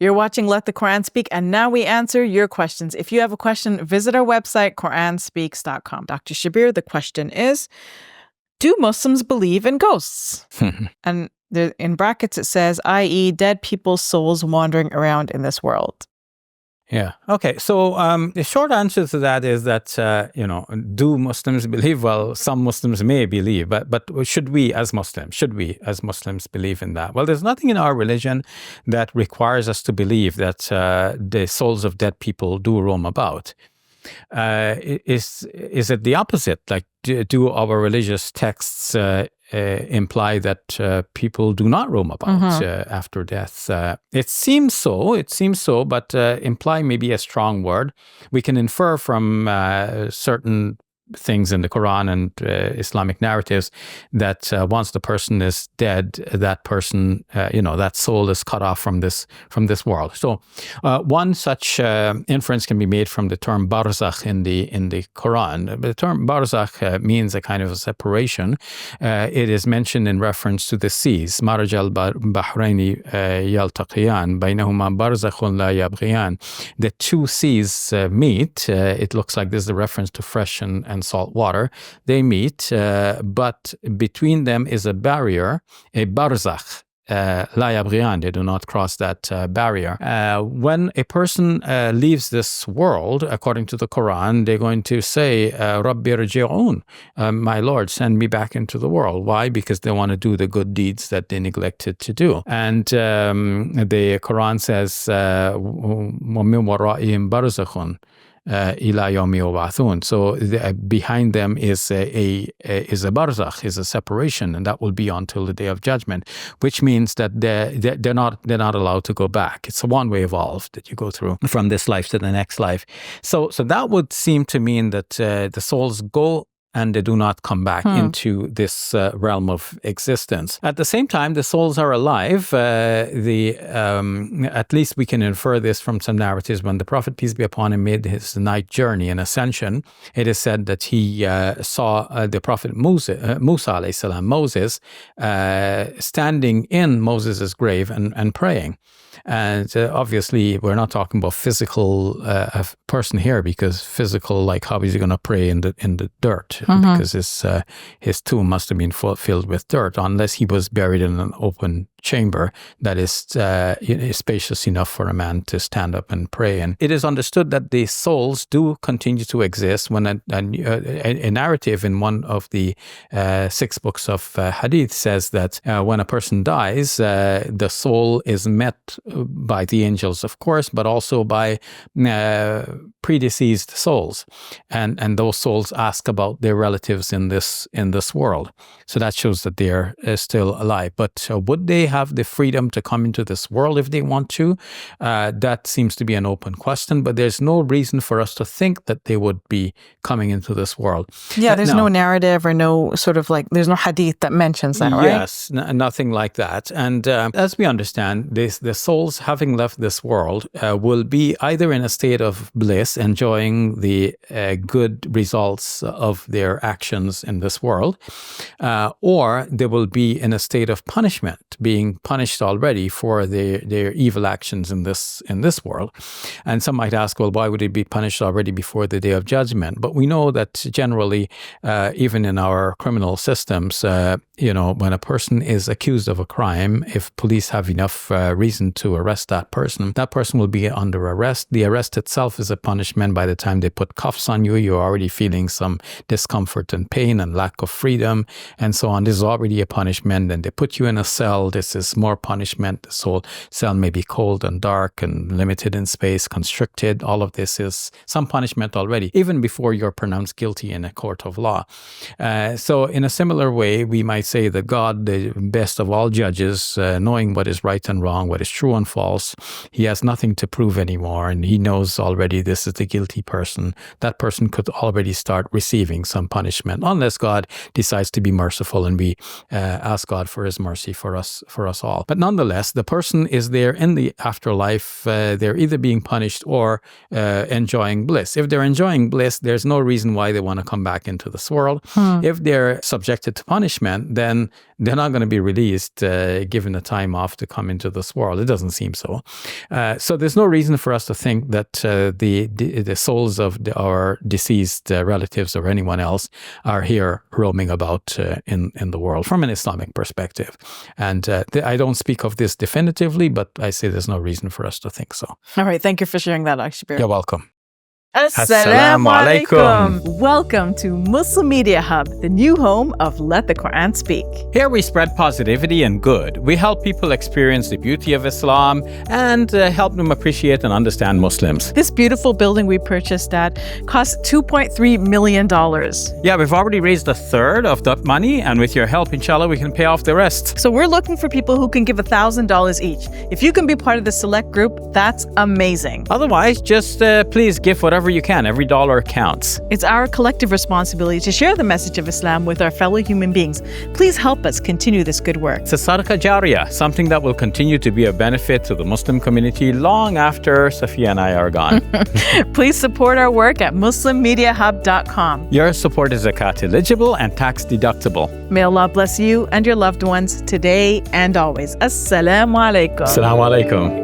You're watching Let the Quran Speak, and now we answer your questions. If you have a question, visit our website, QuranSpeaks.com. Dr. Shabir, the question is, do Muslims believe in ghosts? And there, in brackets it says, i.e. dead people's souls wandering around in this world. Yeah. Okay. So the short answer to that is that, do Muslims believe? Well, some Muslims may believe, but should we as Muslims believe in that? Well, there's nothing in our religion that requires us to believe that the souls of dead people do roam about. Is it the opposite? Like, do our religious texts imply that people do not roam about after death? It seems so, but imply may be a strong word. We can infer from certain things in the Qur'an and Islamic narratives that once the person is dead, that person, that soul is cut off from this world. So one such inference can be made from the term barzakh in the Qur'an. The term barzakh means a kind of a separation. It is mentioned in reference to the seas. Maraj al-Bahrayni yaltaqiyan baynahuma barzakhun la yabghiyan. The two seas meet. It looks like this is a reference to fresh and salt water. They meet, but between them is a barrier, a barzakh. La yabghiyan, they do not cross that barrier. When a person leaves this world, according to the Quran, they're going to say, Rabbi rji'un, my Lord, send me back into the world. Why? Because they want to do the good deeds that they neglected to do. And the Quran says, وَمِن وَرَائِهِمْ بَرْزَخٌ ila yawmi yub'athun. So behind them is a barzakh, is a separation, and that will be until the day of judgment, which means that they're not allowed to go back. It's a one-way evolve that you go through from this life to the next life. So that would seem to mean that the souls go and they do not come back into this realm of existence. At the same time, the souls are alive. At least we can infer this from some narratives. When the Prophet, peace be upon him, made his night journey and ascension, it is said that he saw the Prophet Musa alayhi salam, Moses, standing in Moses' grave and praying. And obviously, we're not talking about physical person here, because physical, like how is he going to pray in the dirt? Because his tomb must have been filled with dirt, unless he was buried in an open chamber that is spacious enough for a man to stand up and pray. And it is understood that the souls do continue to exist. When a narrative in one of the 6 books of Hadith says that when a person dies, the soul is met by the angels, of course, but also by predeceased souls, and those souls ask about their relatives in this world. So that shows that they're still alive. But would they have the freedom to come into this world if they want to? That seems to be an open question, but there's no reason for us to think that they would be coming into this world. Yeah, there's no narrative or no sort of like, there's no hadith that mentions that, right? Yes, nothing like that. And as we understand, the souls having left this world will be either in a state of bliss, enjoying the good results of their actions in this world, or they will be in a state of punishment, being punished already for their evil actions in this world. And some might ask, well, why would they be punished already before the day of judgment? But we know that generally, even in our criminal systems, when a person is accused of a crime, if police have enough reason to arrest that person will be under arrest. The arrest itself is a punishment. By the time they put cuffs on you, you're already feeling some discomfort and pain and lack of freedom and so on. This is already a punishment. Then they put you in a cell. This is more punishment. The whole cell may be cold and dark and limited in space, constricted. All of this is some punishment already, even before you're pronounced guilty in a court of law. So in a similar way, we might say that God, the best of all judges, knowing what is right and wrong, what is true and false, he has nothing to prove anymore, and he knows already this is the guilty person. That person could already start receiving some punishment, unless God decides to be merciful and we ask God for his mercy for us all. But nonetheless, the person is there in the afterlife. They're either being punished or enjoying bliss. If they're enjoying bliss, there's no reason why they want to come back into this world. If they're subjected to punishment, then they're not going to be released, given a time off to come into this world. It doesn't doesn't seem so. So there's no reason for us to think that the souls of our deceased relatives or anyone else are here roaming about in the world from an Islamic perspective. And I don't speak of this definitively, but I say there's no reason for us to think so. All right. Thank you for sharing that, Dr. Shabir. You're welcome. Assalamu alaikum. Welcome to Muslim Media Hub, the new home of Let the Quran Speak. Here we spread positivity and good. We help people experience the beauty of Islam and help them appreciate and understand Muslims. This beautiful building we purchased at cost $2.3 million. Yeah, we've already raised a third of that money, and with your help, inshallah, we can pay off the rest. So we're looking for people who can give $1,000 each. If you can be part of the select group, that's amazing. Otherwise, just please give whatever you can. Every dollar counts. It's our collective responsibility to share the message of Islam with our fellow human beings. Please help us continue this good work. It's a sadaqah jariyah, something that will continue to be a benefit to the Muslim community long after Safiya and I are gone. Please support our work at muslimmediahub.com. Your support is zakat eligible and tax deductible. May Allah bless you and your loved ones today and always. Assalamu alaikum. Assalamu alaikum.